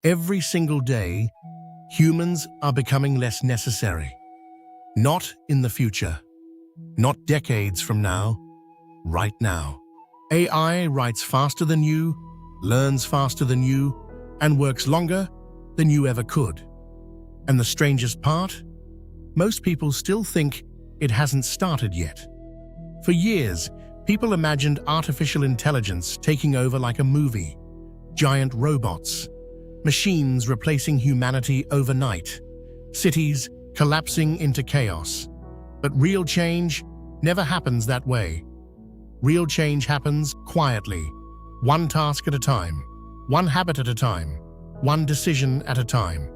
Every single day, humans are becoming less necessary. Not in the future, not decades from now, right now. AI writes faster than you, learns faster than you, and works longer than you ever could. And the strangest part? Most people still think it hasn't started yet. For years, people imagined artificial intelligence taking over like a movie. Giant robots, machines replacing humanity overnight, cities collapsing into chaos. But real change never happens that way. Real change happens quietly, one task at a time, one habit at a time, one decision at a time.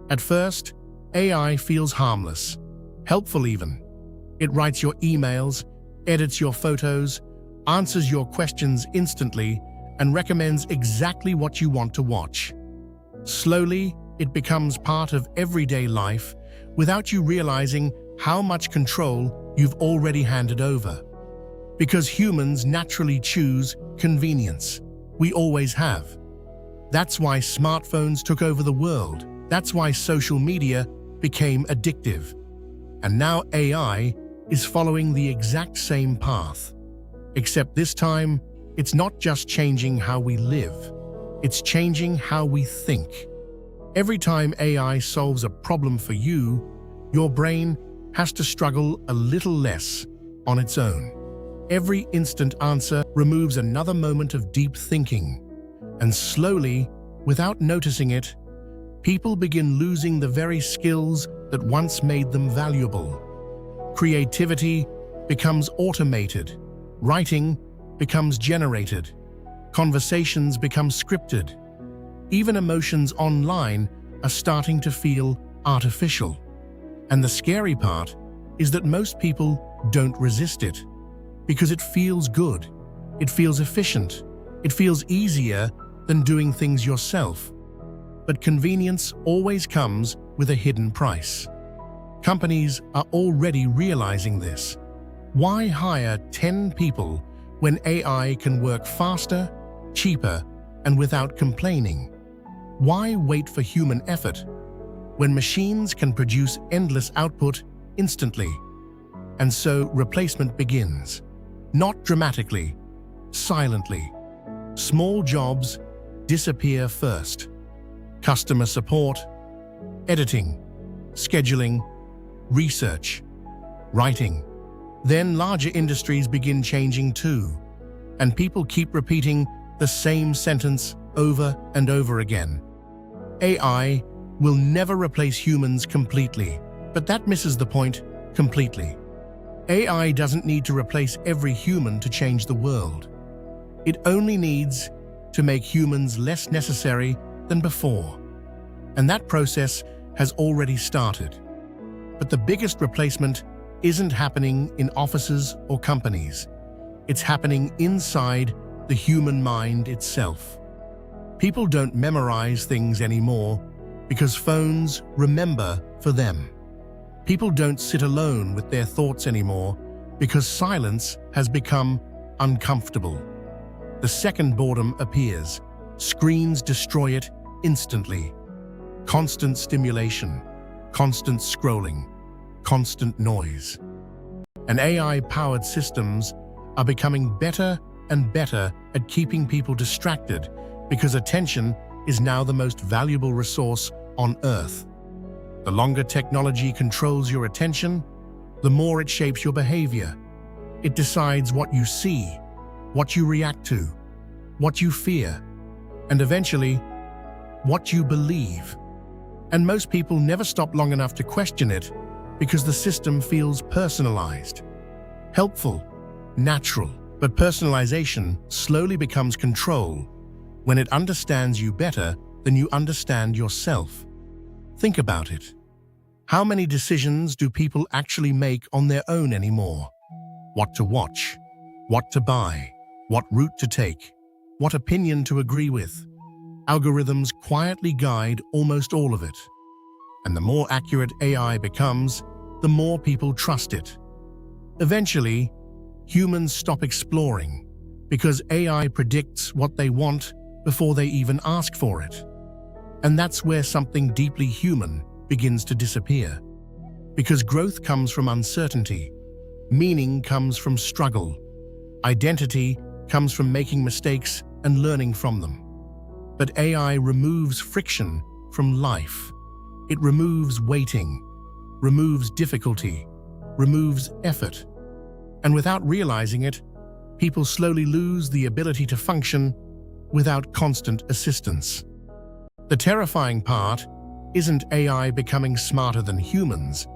At first, AI feels harmless, helpful even. It writes your emails, edits your photos, answers your questions instantly, and recommends exactly what you want to watch. Slowly, it becomes part of everyday life without you realizing how much control you've already handed over. Because humans naturally choose convenience. We always have. That's why smartphones took over the world. That's why social media became addictive. And now AI is following the exact same path. Except this time, it's not just changing how we live. It's changing how we think. Every time AI solves a problem for you, your brain has to struggle a little less on its own. Every instant answer removes another moment of deep thinking. And slowly, without noticing it, people begin losing the very skills that once made them valuable. Creativity becomes automated. Writing becomes generated. Conversations become scripted. Even emotions online are starting to feel artificial. And the scary part is that most people don't resist it because it feels good, it feels efficient, it feels easier than doing things yourself. But convenience always comes with a hidden price. Companies are already realizing this. Why hire 10 people when AI can work faster, cheaper, and without complaining? Why wait for human effort when machines can produce endless output instantly? And so replacement begins. Not dramatically, silently. Small jobs disappear first. Customer support, editing, scheduling, research, writing. Then larger industries begin changing too, and people keep repeating the same sentence over and over again. AI will never replace humans completely, but that misses the point completely. AI doesn't need to replace every human to change the world. It only needs to make humans less necessary than before. And that process has already started. But the biggest replacement isn't happening in offices or companies. It's happening inside the human mind itself. People don't memorize things anymore because phones remember for them. People don't sit alone with their thoughts anymore because silence has become uncomfortable. The second boredom appears, screens destroy it instantly. Constant stimulation, constant scrolling, constant noise. And AI-powered systems are becoming better and better at keeping people distracted because attention is now the most valuable resource on Earth. The longer technology controls your attention, the more it shapes your behavior. It decides what you see, what you react to, what you fear, and eventually, what you believe. And most people never stop long enough to question it because the system feels personalized, helpful, natural. But personalization slowly becomes control when it understands you better than you understand yourself. Think about it. How many decisions do people actually make on their own anymore? What to watch, what to buy, what route to take, what opinion to agree with. Algorithms quietly guide almost all of it. And the more accurate AI becomes, the more people trust it. Eventually, humans stop exploring because AI predicts what they want before they even ask for it. And that's where something deeply human begins to disappear. Because growth comes from uncertainty, meaning comes from struggle, identity comes from making mistakes and learning from them. But AI removes friction from life. It removes waiting, removes difficulty, removes effort. And without realizing it, people slowly lose the ability to function without constant assistance. The terrifying part isn't AI becoming smarter than humans.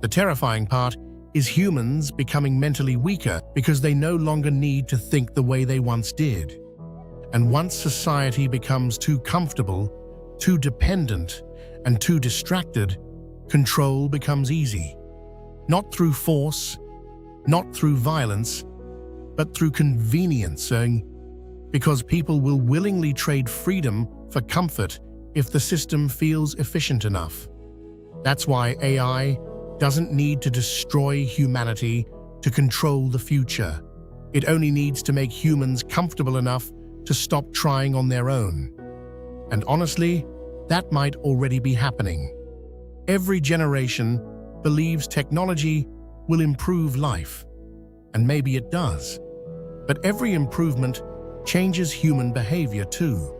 The terrifying part is humans becoming mentally weaker because they no longer need to think the way they once did. And once society becomes too comfortable, too dependent, and too distracted, control becomes easy. Not through force, not through violence, but through convenience, because people will willingly trade freedom for comfort if the system feels efficient enough. That's why AI doesn't need to destroy humanity to control the future. It only needs to make humans comfortable enough to stop trying on their own. And honestly, that might already be happening. Every generation believes technology will improve life, and maybe it does. But every improvement changes human behavior too.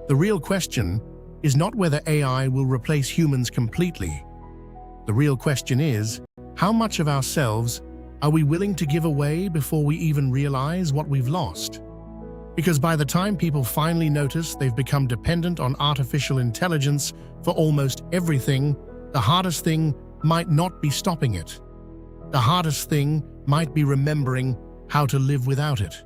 The real question is not whether AI will replace humans completely. The real question is, how much of ourselves are we willing to give away before we even realize what we've lost? Because by the time people finally notice they've become dependent on artificial intelligence for almost everything, the hardest thing might not be stopping it. The hardest thing might be remembering how to live without it.